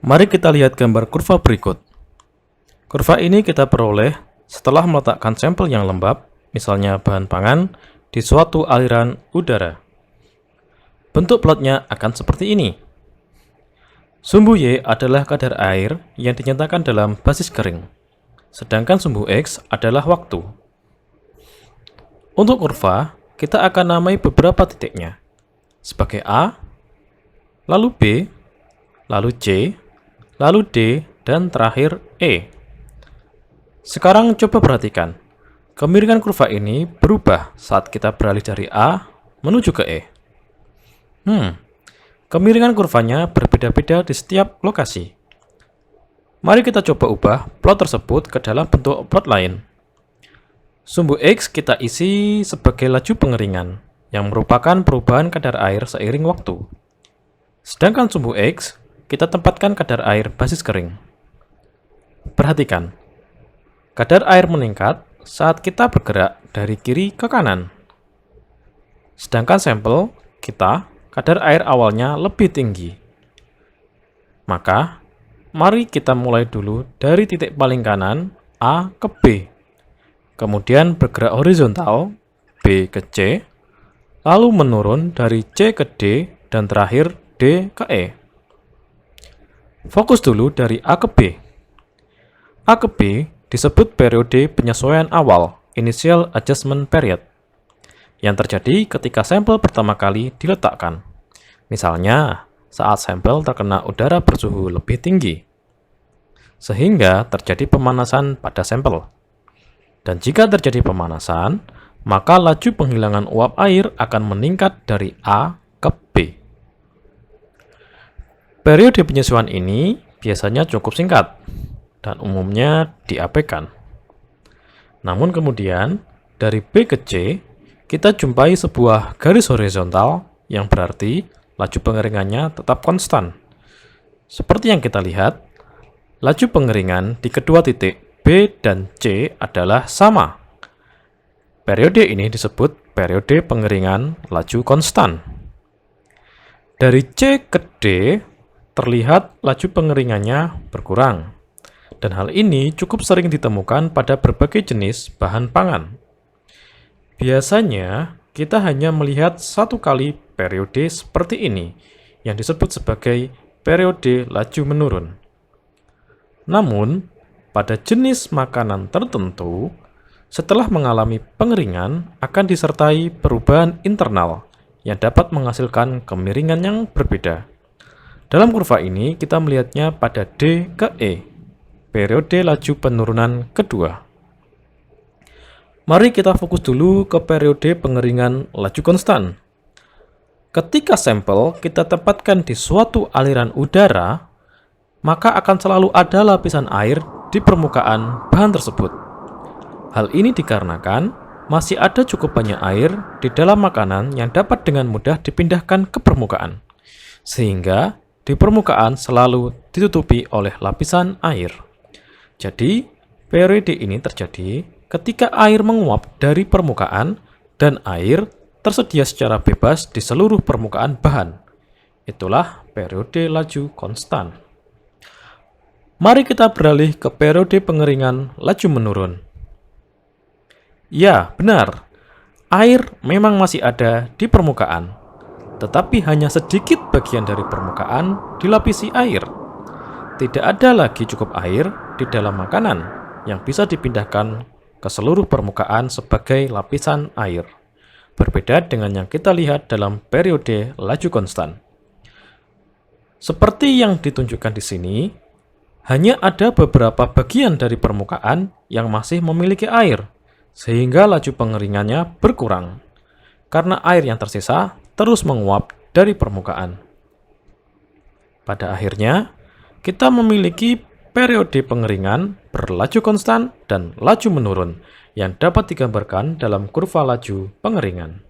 Mari kita lihat gambar kurva berikut. Kurva ini kita peroleh setelah meletakkan sampel yang lembab, misalnya bahan pangan, di suatu aliran udara. Bentuk plotnya akan seperti ini. Sumbu Y adalah kadar air yang dinyatakan dalam basis kering, sedangkan sumbu X adalah waktu. Untuk kurva, kita akan namai beberapa titiknya, sebagai A, lalu B, lalu C, lalu D, dan terakhir E. Sekarang coba perhatikan, kemiringan kurva ini berubah saat kita beralih dari A menuju ke E. Kemiringan kurvanya berbeda-beda di setiap lokasi. Mari kita coba ubah plot tersebut ke dalam bentuk plot lain. Sumbu X kita isi sebagai laju pengeringan, yang merupakan perubahan kadar air seiring waktu. Sedangkan sumbu X, kita tempatkan kadar air basis kering. Perhatikan, kadar air meningkat saat kita bergerak dari kiri ke kanan. Sedangkan sampel kita, kadar air awalnya lebih tinggi. Maka, mari kita mulai dulu dari titik paling kanan, A ke B. Kemudian bergerak horizontal, B ke C, lalu menurun dari C ke D, dan terakhir D ke E. Fokus dulu dari A ke B. A ke B disebut periode penyesuaian awal, initial adjustment period, yang terjadi ketika sampel pertama kali diletakkan. Misalnya, saat sampel terkena udara bersuhu lebih tinggi, sehingga terjadi pemanasan pada sampel. Dan jika terjadi pemanasan, maka laju penghilangan uap air akan meningkat dari A ke B. Periode penyesuaian ini biasanya cukup singkat dan umumnya diabaikan. Namun kemudian, dari B ke C, kita jumpai sebuah garis horizontal yang berarti laju pengeringannya tetap konstan. Seperti yang kita lihat, laju pengeringan di kedua titik B dan C adalah sama. Periode ini disebut periode pengeringan laju konstan. Dari C ke D, terlihat laju pengeringannya berkurang. Dan hal ini cukup sering ditemukan pada berbagai jenis bahan pangan. Biasanya, kita hanya melihat satu kali periode seperti ini, yang disebut sebagai periode laju menurun. Namun, pada jenis makanan tertentu, setelah mengalami pengeringan akan disertai perubahan internal yang dapat menghasilkan kemiringan yang berbeda. Dalam kurva ini, kita melihatnya pada D ke E, periode laju penurunan kedua. Mari kita fokus dulu ke periode pengeringan laju konstan. Ketika sampel kita tempatkan di suatu aliran udara, maka akan selalu ada lapisan air di permukaan bahan tersebut. Hal ini dikarenakan masih ada cukup banyak air di dalam makanan yang dapat dengan mudah dipindahkan ke permukaan, sehingga di permukaan selalu ditutupi oleh lapisan air. Jadi, periode ini terjadi ketika air menguap dari permukaan dan air tersedia secara bebas di seluruh permukaan bahan. Itulah periode laju konstan. Mari kita beralih ke periode pengeringan laju menurun. Ya, benar. Air memang masih ada di permukaan, tetapi hanya sedikit bagian dari permukaan dilapisi air. Tidak ada lagi cukup air di dalam makanan yang bisa dipindahkan ke seluruh permukaan sebagai lapisan air. Berbeda dengan yang kita lihat dalam periode laju konstan. Seperti yang ditunjukkan di sini, hanya ada beberapa bagian dari permukaan yang masih memiliki air, sehingga laju pengeringannya berkurang, karena air yang tersisa terus menguap dari permukaan. Pada akhirnya, kita memiliki periode pengeringan berlaju konstan dan laju menurun yang dapat digambarkan dalam kurva laju pengeringan.